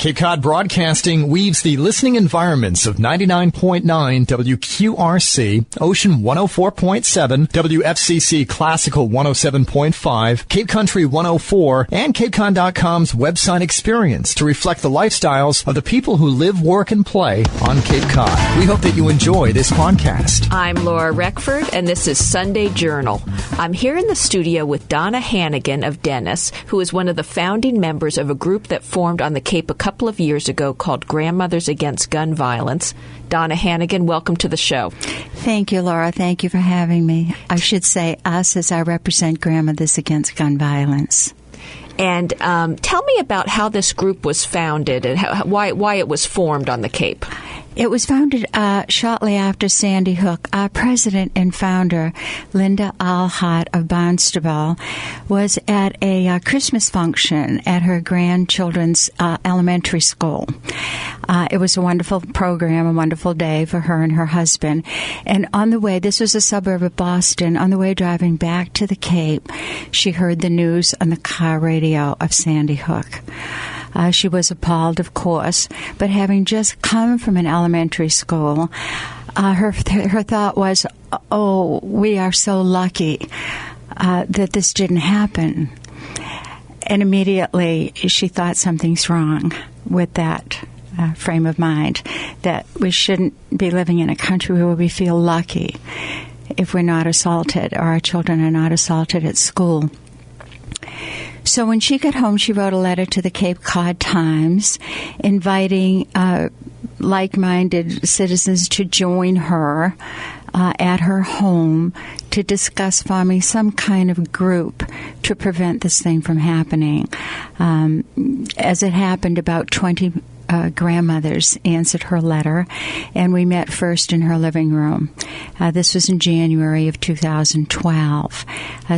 Cape Cod Broadcasting weaves the listening environments of 99.9 WQRC, Ocean 104.7, WFCC Classical 107.5, Cape Country 104, and CapeCon.com's website experience to reflect the lifestyles of the people who live, work, and play on Cape Cod. We hope that you enjoy this podcast. I'm Laura Reckford, and this is Sunday Journal. I'm here in the studio with Donna Hannigan of Dennis, who is one of the founding members of a group that formed on the Cape a couple of years ago called Grandmothers Against Gun Violence. Donna Hannigan, welcome to the show. Thank you, Laura. Thank you for having me. I should say us, as I represent Grandmothers Against Gun Violence. And tell me about how this group was founded and why it was formed on the Cape. It was founded shortly after Sandy Hook. Our president and founder, Linda Alhart of Barnstable, was at a Christmas function at her grandchildren's elementary school. It was a wonderful program, a wonderful day for her and her husband. And on the way, this was a suburb of Boston, on the way driving back to the Cape, she heard the news on the car radio of Sandy Hook. She was appalled, of course, but having just come from an elementary school, her thought was, oh, we are so lucky that this didn't happen. And immediately she thought something's wrong with that frame of mind, that we shouldn't be living in a country where we feel lucky if we're not assaulted or our children are not assaulted at school. So when she got home, she wrote a letter to the Cape Cod Times inviting like-minded citizens to join her at her home to discuss forming some kind of group to prevent this thing from happening. As it happened, about 20 grandmothers answered her letter, and we met first in her living room. This was in January of 2012.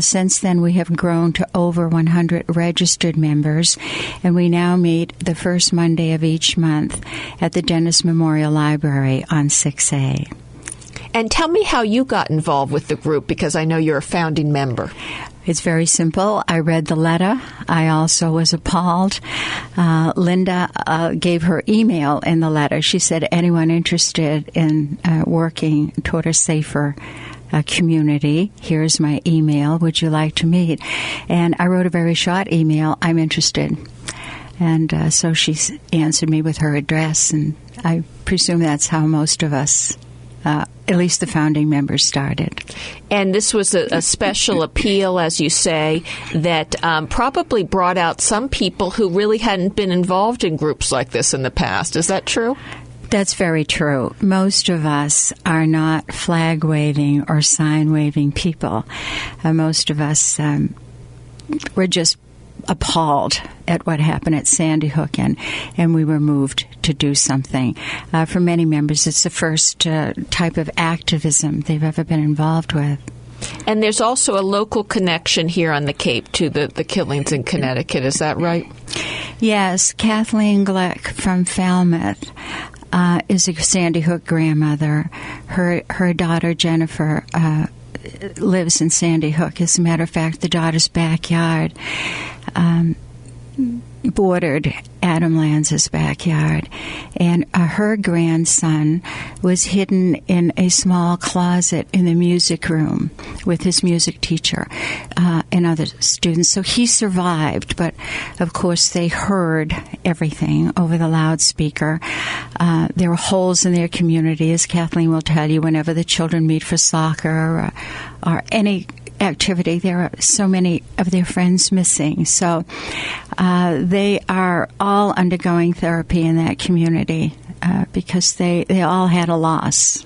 Since then, we have grown to over 100 registered members, and we now meet the first Monday of each month at the Dennis Memorial Library on 6A. And tell me how you got involved with the group, because I know you're a founding member. It's very simple. I read the letter. I also was appalled. Linda gave her email in the letter. She said, anyone interested in working toward a safer community, here's my email. Would you like to meet? And I wrote a very short email. I'm interested. And so she answered me with her address, and I presume that's how most of us, at least the founding members, started. And this was a special appeal, as you say, that probably brought out some people who really hadn't been involved in groups like this in the past. Is that true? That's very true. Most of us are not flag-waving or sign-waving people. Most of us, we're just appalled at what happened at Sandy Hook, and we were moved to do something. For many members, it's the first type of activism they've ever been involved with. And there's also a local connection here on the Cape to the killings in Connecticut. Is that right? Yes. Kathleen Glick from Falmouth is a Sandy Hook grandmother. Her daughter, Jennifer, lives in Sandy Hook. As a matter of fact, the daughter's backyard bordered Adam Lanza's backyard, and her grandson was hidden in a small closet in the music room with his music teacher and other students. So he survived, but of course they heard everything over the loudspeaker. There were holes in their community, as Kathleen will tell you. Whenever the children meet for soccer or any activity, there are so many of their friends missing. So they are all undergoing therapy in that community because they all had a loss.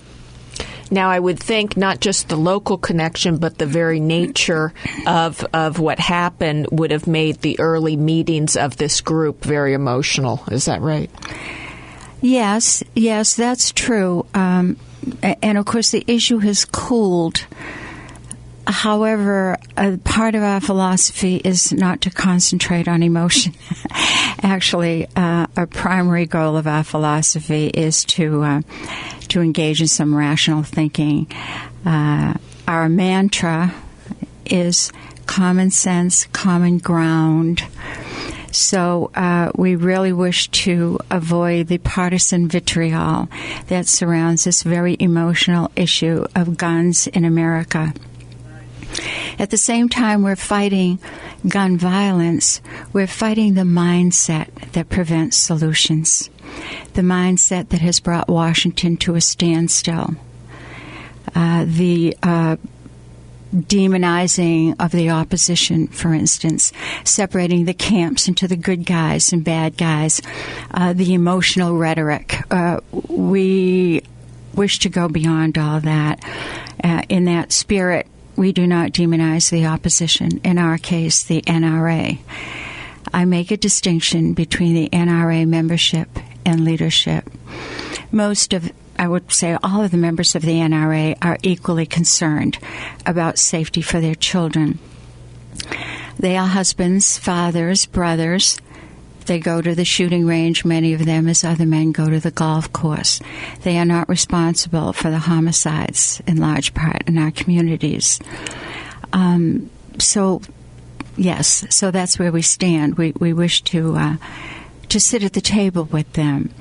Now, I would think not just the local connection, but the very nature of what happened would have made the early meetings of this group very emotional. Is that right? Yes, that's true. And, of course, the issue has cooled. However, part of our philosophy is not to concentrate on emotion. Actually, a primary goal of our philosophy is to engage in some rational thinking. Our mantra is common sense, common ground. So we really wish to avoid the partisan vitriol that surrounds this very emotional issue of guns in America. At the same time we're fighting gun violence, we're fighting the mindset that prevents solutions, the mindset that has brought Washington to a standstill, the demonizing of the opposition, for instance, separating the camps into the good guys and bad guys, the emotional rhetoric. We wish to go beyond all that. In that spirit, we do not demonize the opposition, in our case, the NRA. I make a distinction between the NRA membership and leadership. I would say all of the members of the NRA are equally concerned about safety for their children. They are husbands, fathers, brothers. They go to the shooting range, many of them, as other men go to the golf course. They are not responsible for the homicides, in large part, in our communities. So that's where we stand. We wish to sit at the table with them.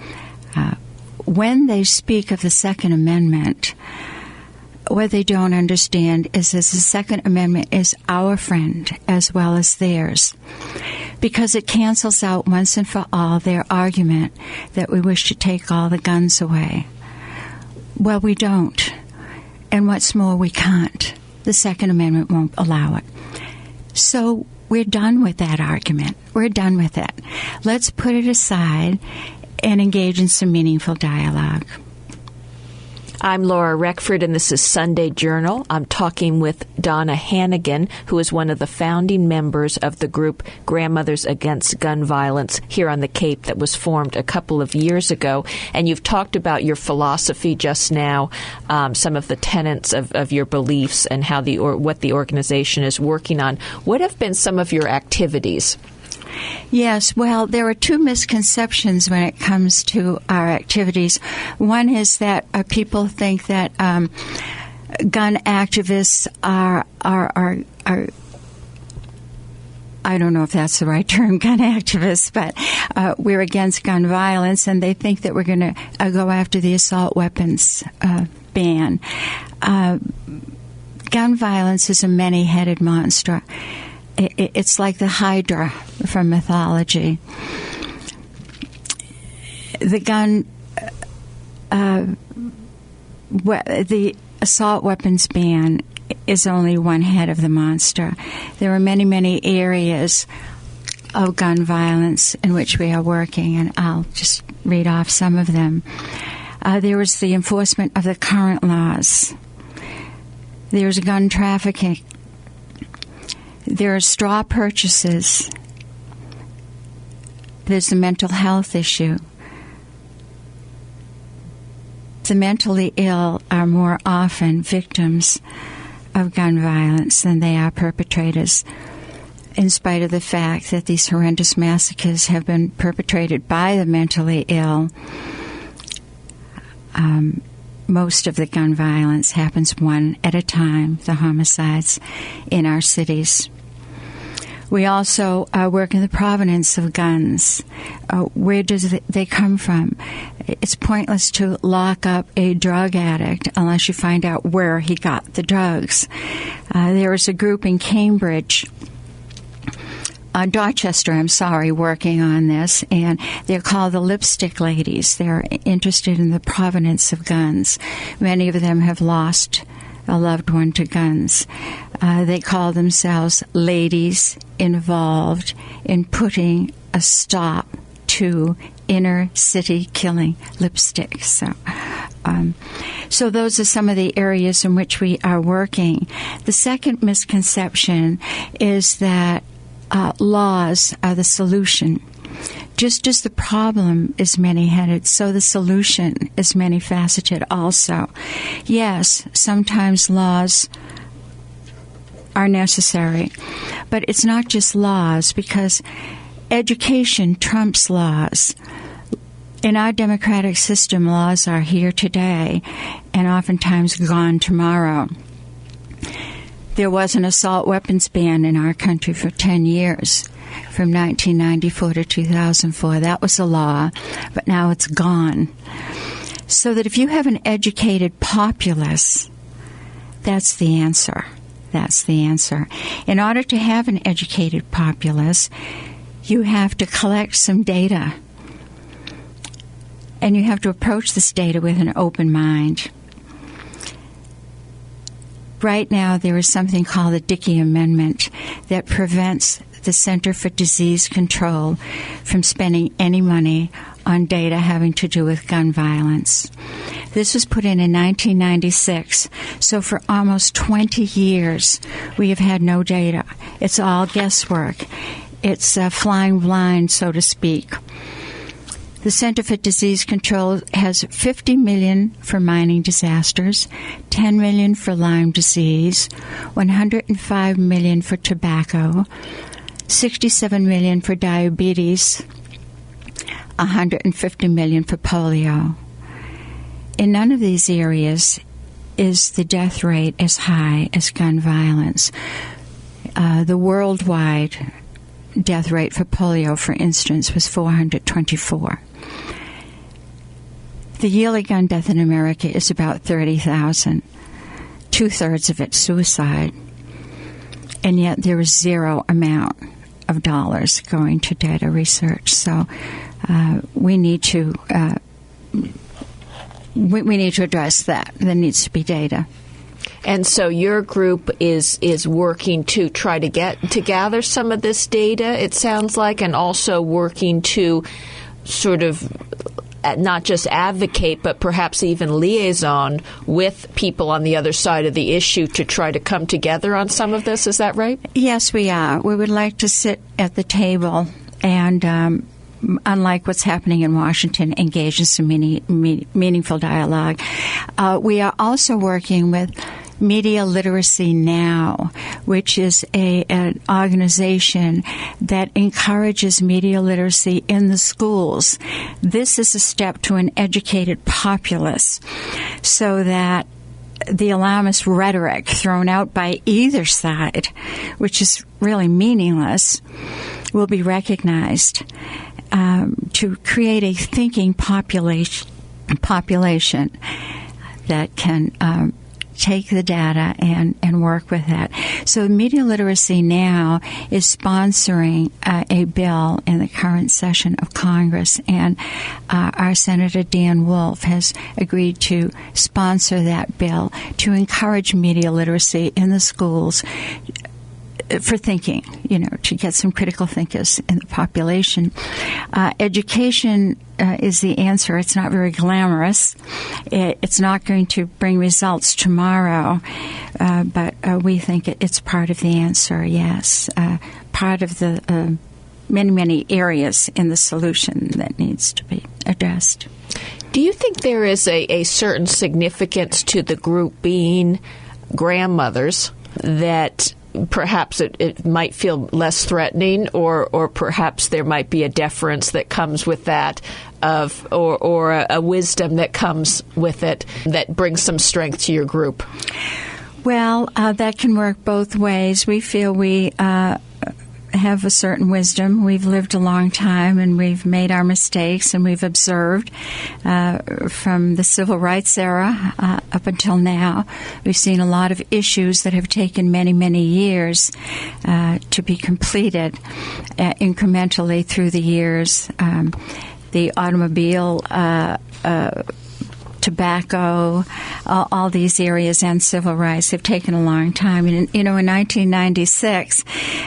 When they speak of the Second Amendment, what they don't understand is that the Second Amendment is our friend as well as theirs, because it cancels out once and for all their argument that we wish to take all the guns away. Well, we don't. And what's more, we can't. The Second Amendment won't allow it. So we're done with that argument. We're done with it. Let's put it aside and engage in some meaningful dialogue. I'm Laura Reckford, and this is Sunday Journal. I'm talking with Donna Hannigan, who is one of the founding members of the group Grandmothers Against Gun Violence here on the Cape that was formed a couple of years ago. And you've talked about your philosophy just now, some of the tenets of your beliefs and how what the organization is working on. What have been some of your activities? Yes, well, there are two misconceptions when it comes to our activities. One is that people think that gun activists are I don't know if that's the right term, gun activists, but we're against gun violence, and they think that we're going to go after the assault weapons ban. Gun violence is a many-headed monster. It's like the Hydra from mythology. The the assault weapons ban is only one head of the monster. There are many, many areas of gun violence in which we are working, and I'll just read off some of them. There is the enforcement of the current laws. There's gun trafficking. There are straw purchases. There's the mental health issue. The mentally ill are more often victims of gun violence than they are perpetrators, in spite of the fact that these horrendous massacres have been perpetrated by the mentally ill. Most of the gun violence happens one at a time, the homicides in our cities. We also work in the provenance of guns. Where do they come from? It's pointless to lock up a drug addict unless you find out where he got the drugs. There is a group in Cambridge, Dorchester, working on this, and they're called the Lipstick Ladies. They're interested in the provenance of guns. Many of them have lost a loved one to guns. They call themselves ladies involved in putting a stop to inner city killing lipstick. So those are some of the areas in which we are working. The second misconception is that laws are the solution. Just as the problem is many-headed, so the solution is many-faceted also. Yes, sometimes laws are necessary, but it's not just laws, because education trumps laws. In our democratic system, laws are here today and oftentimes gone tomorrow. There was an assault weapons ban in our country for 10 years, from 1994 to 2004. That was a law, but now it's gone. So that if you have an educated populace, that's the answer. That's the answer. In order to have an educated populace, you have to collect some data. And you have to approach this data with an open mind. Right now, there is something called the Dickey Amendment that prevents the Center for Disease Control from spending any money on data having to do with gun violence. This was put in 1996, so for almost 20 years, we have had no data. It's all guesswork. It's flying blind, so to speak. The Center for Disease Control has $50 million for mining disasters, $10 million for Lyme disease, $105 million for tobacco, $67 million for diabetes, $150 million for polio. In none of these areas is the death rate as high as gun violence. The worldwide death rate for polio, for instance, was 424. The yearly gun death in America is about 30,000. Two-thirds of it suicide. And yet there is zero amount of dollars going to data research. So we need to we need to address that. There needs to be data. And so your group is working to try to gather some of this data, it sounds like, and also working to sort of not just advocate, but perhaps even liaison with people on the other side of the issue to try to come together on some of this. Is that right? Yes, we are. We would like to sit at the table and, unlike what's happening in Washington, engage in some meaningful dialogue. We are also working with Media Literacy Now, which is an organization that encourages media literacy in the schools. This is a step to an educated populace so that the alarmist rhetoric thrown out by either side, which is really meaningless, will be recognized to create a thinking population that can take the data and work with it. So Media Literacy Now is sponsoring a bill in the current session of Congress, and our Senator Dan Wolf has agreed to sponsor that bill to encourage media literacy in the schools for thinking, to get some critical thinkers in the population. Education is the answer. It's not very glamorous. It's not going to bring results tomorrow, but we think it's part of the answer, yes. Part of the many, many areas in the solution that needs to be addressed. Do you think there is a certain significance to the group being grandmothers that perhaps it might feel less threatening, or perhaps there might be a deference that comes with that, or a wisdom that comes with it that brings some strength to your group? Well, that can work both ways. We feel we have a certain wisdom. We've lived a long time, and we've made our mistakes, and we've observed from the civil rights era up until now. We've seen a lot of issues that have taken many, many years to be completed incrementally through the years. The automobile, tobacco, all these areas, and civil rights have taken a long time. And, in 1996,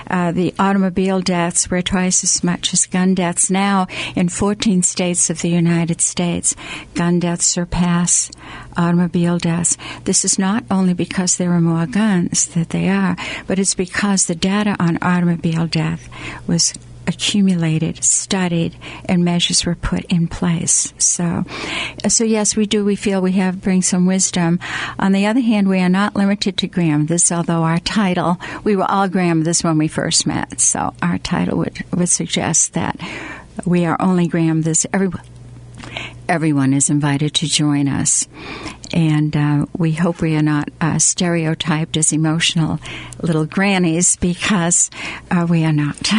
the automobile deaths were twice as much as gun deaths. Now, in 14 states of the United States, gun deaths surpass automobile deaths. This is not only because there are more guns that they are, but it's because the data on automobile death was accumulated, studied, and measures were put in place. So yes, we do. We feel we bring some wisdom. On the other hand, we are not limited to grandmothers, although our title, we were all grandmothers when we first met, so our title would suggest that we are only grandmothers. Everyone is invited to join us. And we hope we are not stereotyped as emotional little grannies, because we are not.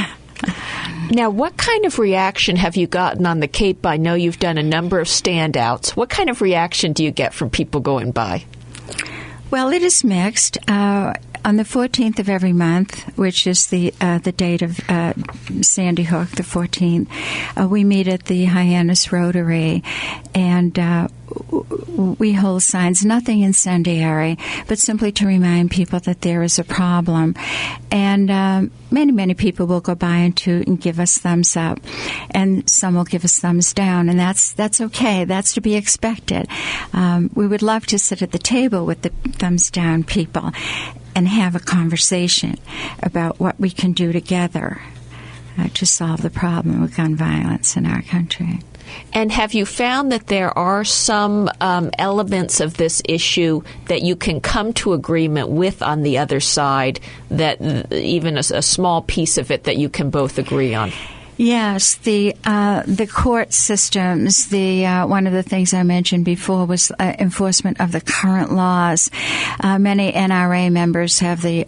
Now, what kind of reaction have you gotten on the Cape? I know you've done a number of standouts. What kind of reaction do you get from people going by? Well, it is mixed. On the 14th of every month, which is the date of Sandy Hook, the 14th, we meet at the Hyannis Rotary, and we hold signs, nothing incendiary, but simply to remind people that there is a problem. And many people will go by and give us thumbs up, and some will give us thumbs down, and that's okay. That's to be expected. We would love to sit at the table with the thumbs down people and have a conversation about what we can do together to solve the problem of gun violence in our country. And have you found that there are some elements of this issue that you can come to agreement with on the other side, that even a small piece of it that you can both agree on? Yes, the court systems. One of the things I mentioned before was enforcement of the current laws. Many NRA members have the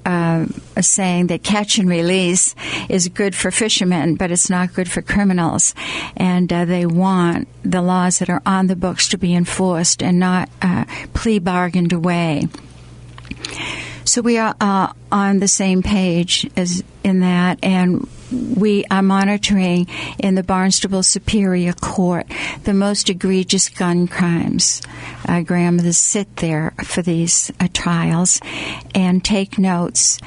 saying that catch and release is good for fishermen, but it's not good for criminals. And they want the laws that are on the books to be enforced and not plea bargained away. So we are on the same page as in that, and we are monitoring in the Barnstable Superior Court the most egregious gun crimes. Grandmothers sit there for these trials and take notes,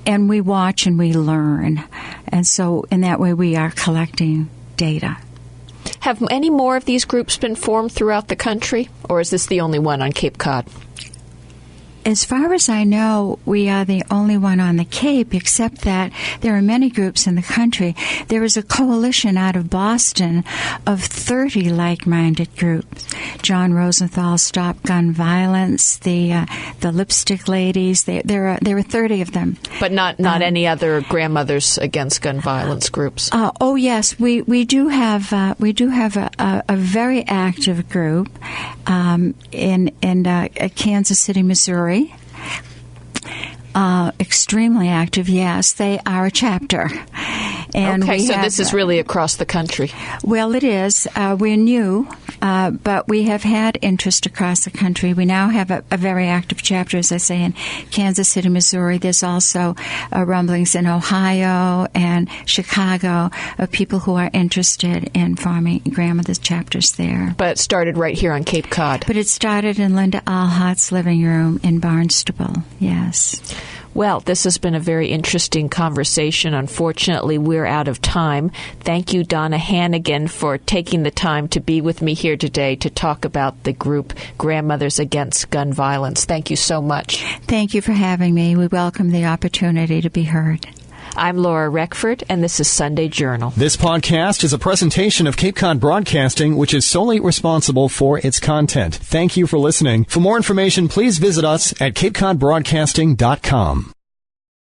and we watch and we learn. And so in that way we are collecting data. Have any more of these groups been formed throughout the country, or is this the only one on Cape Cod? As far as I know, we are the only one on the Cape, except that there are many groups in the country. There is a coalition out of Boston of 30 like-minded groups. John Rosenthal, Stop Gun Violence, the Lipstick Ladies. There are 30 of them. But not any other grandmothers against gun violence groups. Oh yes, we do have a very active group in Kansas City, Missouri. Extremely active, yes. They are a chapter. And okay, so this is really across the country. Well, it is. We're new, but we have had interest across the country. We now have a very active chapter, as I say, in Kansas City, Missouri. There's also rumblings in Ohio and Chicago of people who are interested in forming grandmother's chapters there. But it started right here on Cape Cod. But it started in Linda Alhart's living room in Barnstable, yes. Well, this has been a very interesting conversation. Unfortunately, we're out of time. Thank you, Donna Hannigan, for taking the time to be with me here today to talk about the group Grandmothers Against Gun Violence. Thank you so much. Thank you for having me. We welcome the opportunity to be heard. I'm Laura Reckford, and this is Sunday Journal. This podcast is a presentation of Cape Cod Broadcasting, which is solely responsible for its content. Thank you for listening. For more information, please visit us at capecodbroadcasting.com.